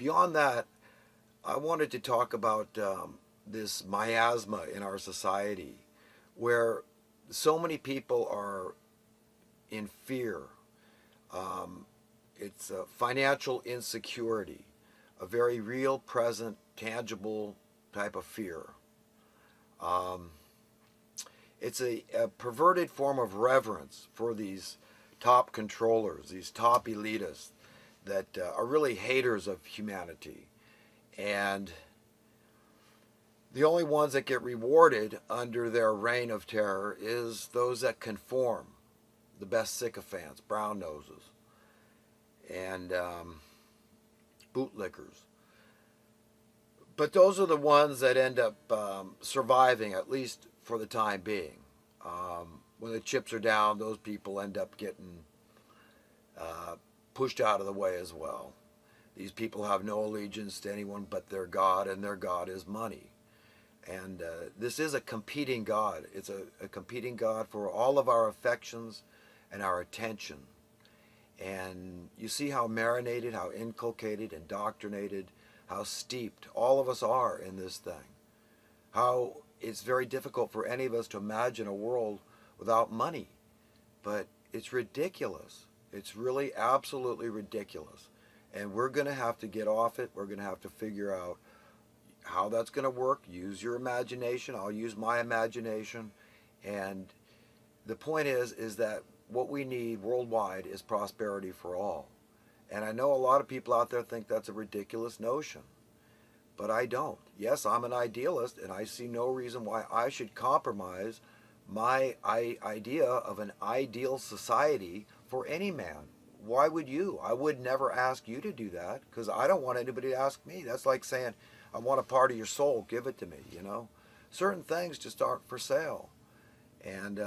beyond that, I wanted to talk about this miasma in our society where so many people are in fear. Um, it's a financial insecurity, a very real, present, tangible type of fear. Um, it's a perverted form of reverence for these top controllers, these top elitists that are really haters of humanity. And the only ones that get rewarded under their reign of terror is those that conform, the best sycophants, brown noses, and bootlickers. But those are the ones that end up surviving, at least for the time being. When the chips are down, those people end up getting uh, pushed out of the way as well. These people have no allegiance to anyone but their God, and their God is money. And this is a competing God. It's a competing God for all of our affections and our attention. And you see how marinated, how inculcated, indoctrinated, how steeped all of us are in this thing. How it's very difficult for any of us to imagine a world without money. But it's ridiculous. It's really absolutely ridiculous. And we're going to have to get off it. We're going to have to figure out how that's going to work. Use your imagination. I'll use my imagination. And the point is that what we need worldwide is prosperity for all. And I know a lot of people out there think that's a ridiculous notion, but I don't. Yes, I'm an idealist, and I see no reason why I should compromise my idea of an ideal society for any man. Why would you? I would never ask you to do that because I don't want anybody to ask me. That's like saying, I want a part of your soul, give it to me, you know? Certain things just aren't for sale. And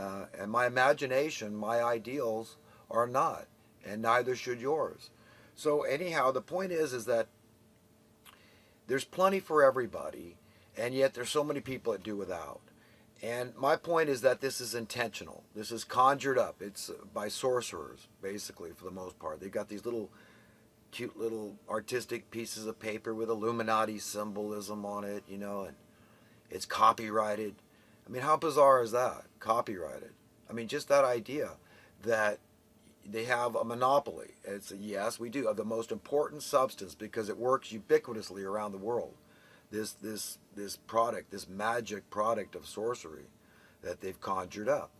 my imagination, my ideals are not, and neither should yours. So anyhow, the point is that there's plenty for everybody, and yet there's so many people that do without. And my point is that this is intentional. This is conjured up. It's by sorcerers, basically, for the most part. They've got these little cute little artistic pieces of paper with Illuminati symbolism on it, you know, and it's copyrighted. I mean, how bizarre is that? Copyrighted. I mean, just that idea that they have a monopoly. It's yes, we do have the most important substance because it works ubiquitously around the world. This product, this magic product of sorcery that they've conjured up.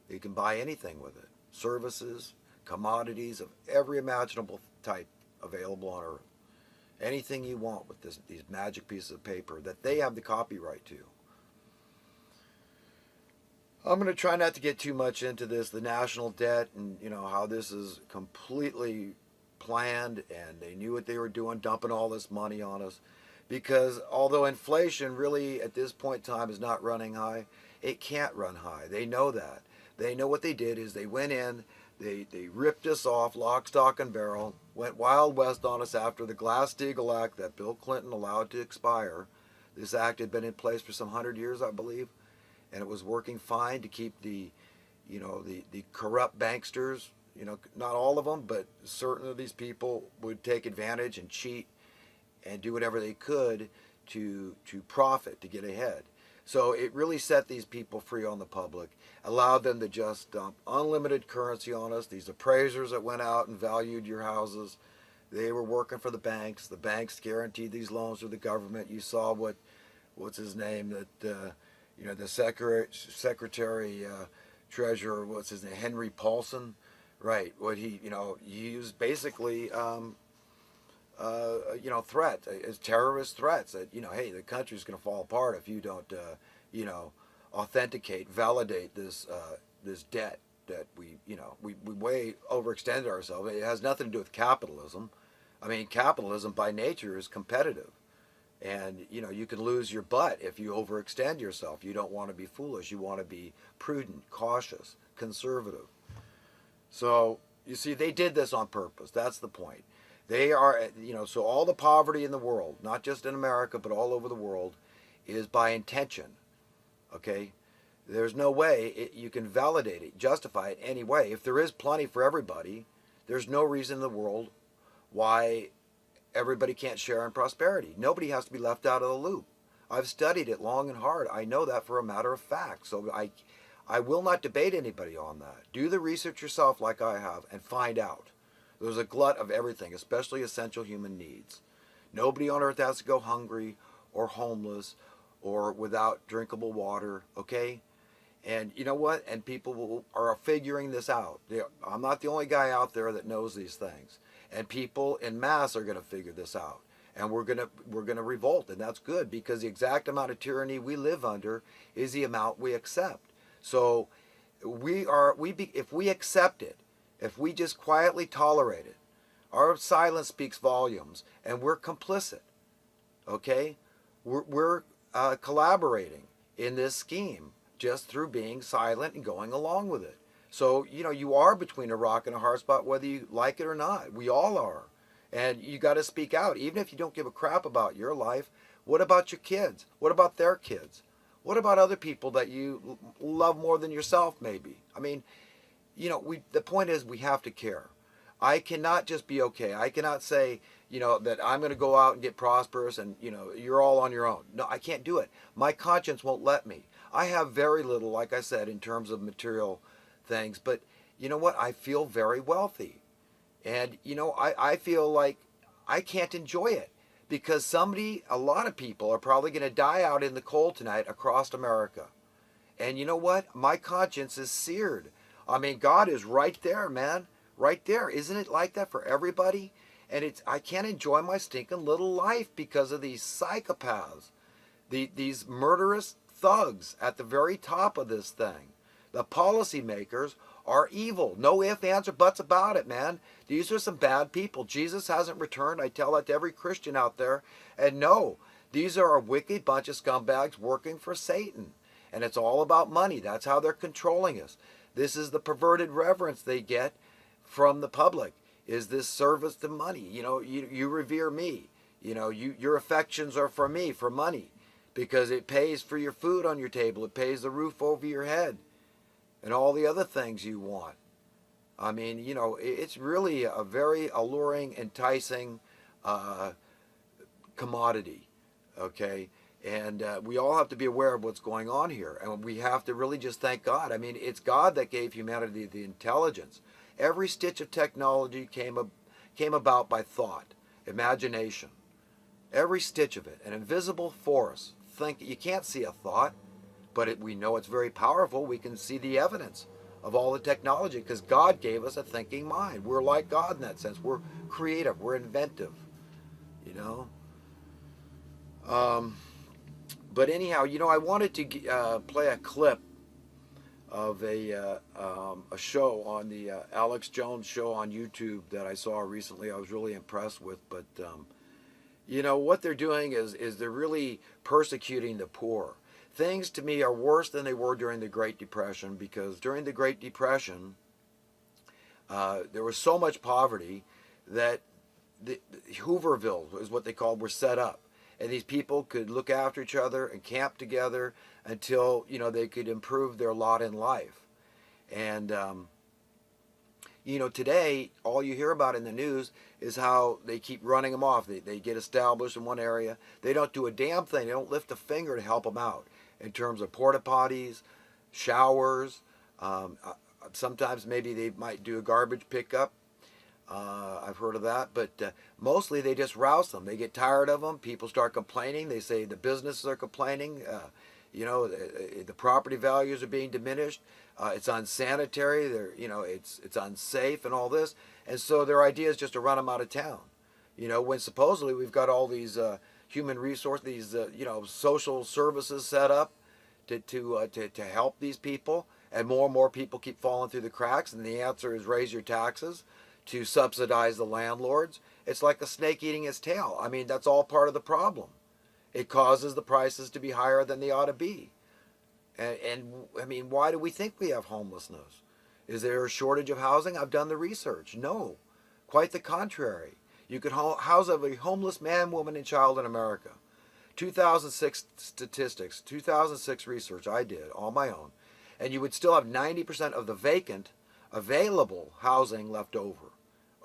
You can buy anything with it. Services, commodities of every imaginable type available on Earth. Anything you want with these magic pieces of paper that they have the copyright to. I'm going to try not to get too much into this, the national debt, and you know how this is completely planned, and they knew what they were doing, dumping all this money on us. Because although inflation really at this point in time is not running high, it can't run high. They know that. They know what they did is they went in, they ripped us off lock, stock, and barrel, went Wild West on us after the Glass-Steagall Act that Bill Clinton allowed to expire. This act had been in place for some 100 years, I believe, and it was working fine to keep the corrupt banksters, you know, not all of them, but certain of these people would take advantage and cheat and do whatever they could to profit, to get ahead. So it really set these people free on the public, allowed them to just dump unlimited currency on us. These appraisers that went out and valued your houses, they were working for the banks. The banks guaranteed these loans to the government. You saw what's his name, that the secretary treasurer, what's his name, Henry Paulson, right? What he used basically. Threat, as terrorist threats that, hey, the country's going to fall apart if you don't, authenticate, validate this debt that we way overextended ourselves. It has nothing to do with capitalism. I mean, capitalism by nature is competitive. And, you can lose your butt if you overextend yourself. You don't want to be foolish. You want to be prudent, cautious, conservative. So, you see, they did this on purpose. That's the point. They are, so all the poverty in the world, not just in America, but all over the world, is by intention, okay? There's no way you can validate it, justify it any way. If there is plenty for everybody, there's no reason in the world why everybody can't share in prosperity. Nobody has to be left out of the loop. I've studied it long and hard. I know that for a matter of fact. So I will not debate anybody on that. Do the research yourself like I have and find out. There's a glut of everything, especially essential human needs. Nobody on earth has to go hungry or homeless or without drinkable water, okay? And you know what? And people are figuring this out. I'm not the only guy out there that knows these things. And people in mass are going to figure this out. And we're going to revolt, and that's good, because the exact amount of tyranny we live under is the amount we accept. So if we accept it, if we just quietly tolerate it, our silence speaks volumes, and we're complicit. Okay, we're collaborating in this scheme just through being silent and going along with it. So you are between a rock and a hard spot, whether you like it or not. We all are. And you got to speak out, even if you don't give a crap about your life. What about your kids? What about their kids? What about other people that you love more than yourself, maybe? I mean, the point is we have to care. I cannot just be okay. I cannot say, that I'm going to go out and get prosperous and, you're all on your own. No, I can't do it. My conscience won't let me. I have very little, like I said, in terms of material things. But you know what? I feel very wealthy. And, I feel like I can't enjoy it because a lot of people are probably going to die out in the cold tonight across America. And you know what? My conscience is seared. I mean, God is right there, man. Right there. Isn't it like that for everybody? And I can't enjoy my stinking little life because of these psychopaths, these murderous thugs at the very top of this thing. The policymakers are evil. No ifs, ands, or buts about it, man. These are some bad people. Jesus hasn't returned. I tell that to every Christian out there. And no, these are a wicked bunch of scumbags working for Satan. And it's all about money. That's how they're controlling us. This is the perverted reverence they get from the public, is this service to money. You revere me. Your affections are for me, for money, because it pays for your food on your table. It pays the roof over your head and all the other things you want. I mean, it's really a very alluring, enticing commodity, okay? And we all have to be aware of what's going on here. And we have to really just thank God. I mean, it's God that gave humanity the intelligence. Every stitch of technology came about by thought, imagination. Every stitch of it, an invisible force. You can't see a thought, but we know it's very powerful. We can see the evidence of all the technology because God gave us a thinking mind. We're like God in that sense. We're creative. We're inventive. But anyhow, I wanted to play a clip of a show on the Alex Jones show on YouTube that I saw recently. I was really impressed with. But what they're doing is they're really persecuting the poor. Things to me are worse than they were during the Great Depression, because during the Great Depression there was so much poverty that the Hooverville is what they called were set up, and these people could look after each other and camp together until they could improve their lot in life. And today all you hear about in the news is how they keep running them off. They get established in one area. They don't do a damn thing. They don't lift a finger to help them out in terms of porta potties, showers. Sometimes maybe they might do a garbage pickup. I've heard of that, but mostly they just rouse them. They get tired of them. People start complaining. They say the businesses are complaining. The property values are being diminished. It's unsanitary. It's unsafe and all this. And so their idea is just to run them out of town. When supposedly we've got all these human resources, these social services set up to help these people, and more people keep falling through the cracks. And the answer is raise your taxes to subsidize the landlords. It's like a snake eating its tail. I mean, that's all part of the problem. It causes the prices to be higher than they ought to be. And I mean, why do we think we have homelessness? Is there a shortage of housing? I've done the research. No, quite the contrary. You could house every homeless man, woman, and child in America. 2006 statistics, 2006 research I did on my own, and you would still have 90% of the vacant, available housing left over.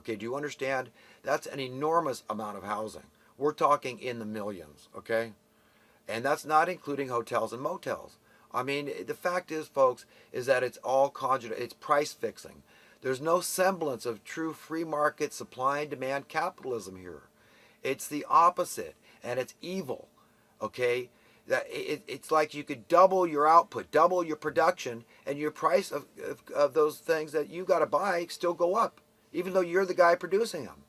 Okay, do you understand? That's an enormous amount of housing. We're talking in the millions, okay? And that's not including hotels and motels. I mean, the fact is, folks, is that it's all conjured, it's price fixing. There's no semblance of true free market supply and demand capitalism here. It's the opposite, and it's evil, okay? It's like you could double your output, double your production, and your price of those things that you got to buy still go up, even though you're the guy producing them.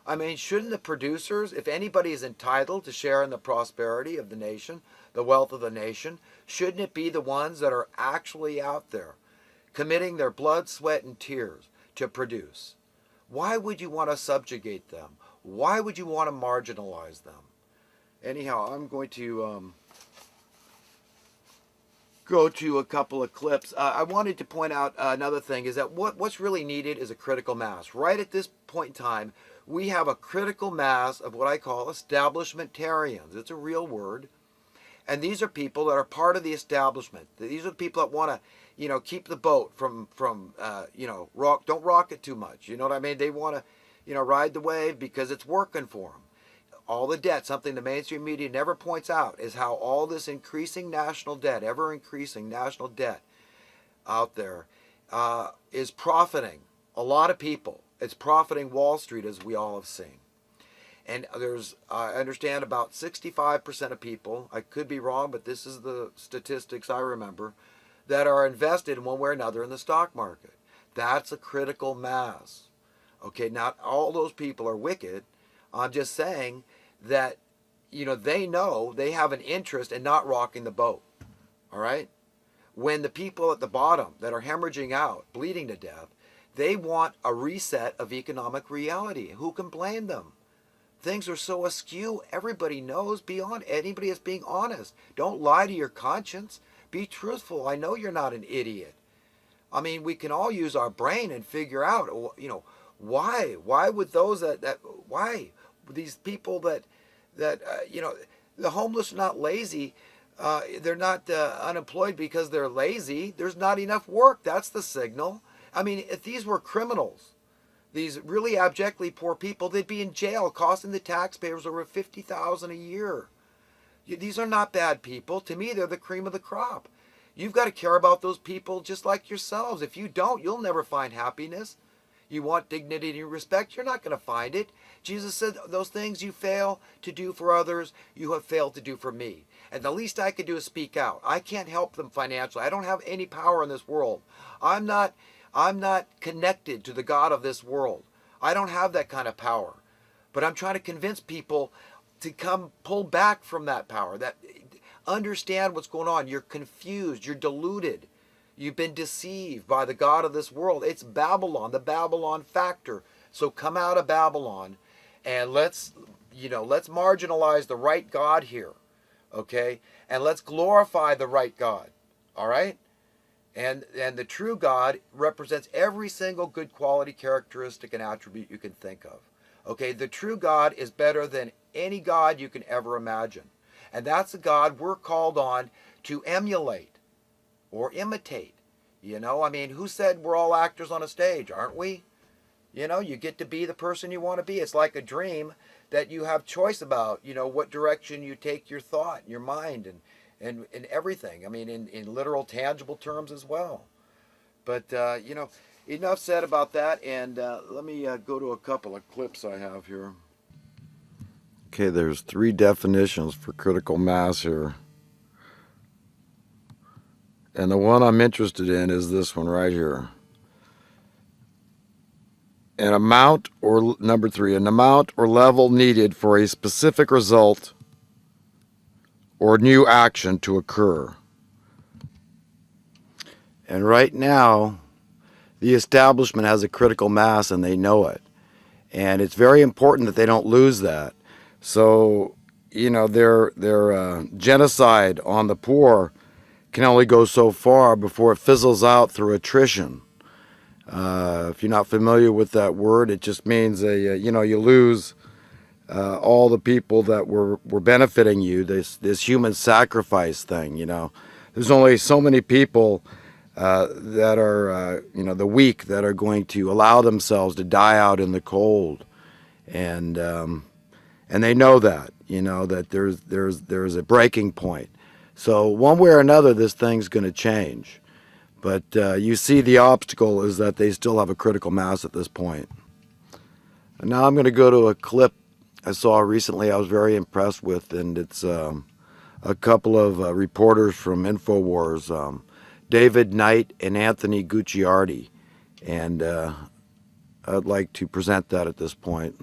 I mean, shouldn't the producers, if anybody is entitled to share in the prosperity of the nation, the wealth of the nation, shouldn't it be the ones that are actually out there committing their blood, sweat, and tears to produce? Why would you want to subjugate them? Why would you want to marginalize them? Anyhow, I'm going to go to a couple of clips. I wanted to point out another thing is that what's really needed is a critical mass. Right at this point in time, we have a critical mass of what I call establishmentarians. It's a real word. And these are people that are part of the establishment. These are the people that want to, keep the boat from don't rock it too much. You know what I mean? They want to, ride the wave because it's working for them. All the debt, something the mainstream media never points out, is how all this increasing national debt, ever increasing national debt out there, is profiting a lot of people. It's profiting Wall Street, as we all have seen. And I understand about 65% of people, I could be wrong, but this is the statistics I remember, that are invested in one way or another in the stock market. That's a critical mass. Okay, not all those people are wicked. I'm just saying that, they know they have an interest in not rocking the boat. All right? When the people at the bottom that are hemorrhaging out, bleeding to death, they want a reset of economic reality. Who can blame them? Things are so askew. Everybody knows. Anybody is being honest. Don't lie to your conscience. Be truthful. I know you're not an idiot. I mean, we can all use our brain and figure out, why? Why would those why? These people that the homeless are not lazy. They're not unemployed because they're lazy. There's not enough work. That's the signal. I mean, if these were criminals, these really abjectly poor people, they'd be in jail, costing the taxpayers over $50,000 a year. These are not bad people. To me, they're the cream of the crop. You've got to care about those people just like yourselves. If you don't, you'll never find happiness. You want dignity and respect, you're not going to find it. Jesus said, those things you fail to do for others, you have failed to do for me. And the least I can do is speak out. I can't help them financially. I don't have any power in this world. I'm not connected to the God of this world. I don't have that kind of power. But I'm trying to convince people to pull back from that power, that understand what's going on. You're confused. You're deluded. You've been deceived by the God of this world. It's Babylon, the Babylon factor. So come out of Babylon and let's marginalize the right God here, okay? And let's glorify the right God, all right? And the true God represents every single good quality, characteristic, and attribute you can think of. Okay, the true God is better than any God you can ever imagine. And that's the God we're called on to emulate or imitate. I mean, who said we're all actors on a stage, aren't we? You get to be the person you want to be. It's like a dream that you have choice about, what direction you take your thought, your mind, and everything. I mean, in literal, tangible terms as well. But, enough said about that. And let me go to a couple of clips I have here. Okay, there's 3 definitions for critical mass here. And the one I'm interested in is this one right here. An amount or, number 3, an amount or level needed for a specific result or new action to occur. And right now, the establishment has a critical mass and they know it. And it's very important that they don't lose that. So, their genocide on the poor can only go so far before it fizzles out through attrition. If you're not familiar with that word, it just means you lose all the people that were benefiting you. This human sacrifice thing. There's only so many people that are, the weak, that are going to allow themselves to die out in the cold, and they know that, that there's a breaking point. So one way or another, this thing's going to change. But you see, the obstacle is that they still have a critical mass at this point. And now I'm going to go to a clip I saw recently I was very impressed with, and it's a couple of reporters from InfoWars, David Knight and Anthony Gucciardi. And I'd like to present that at this point.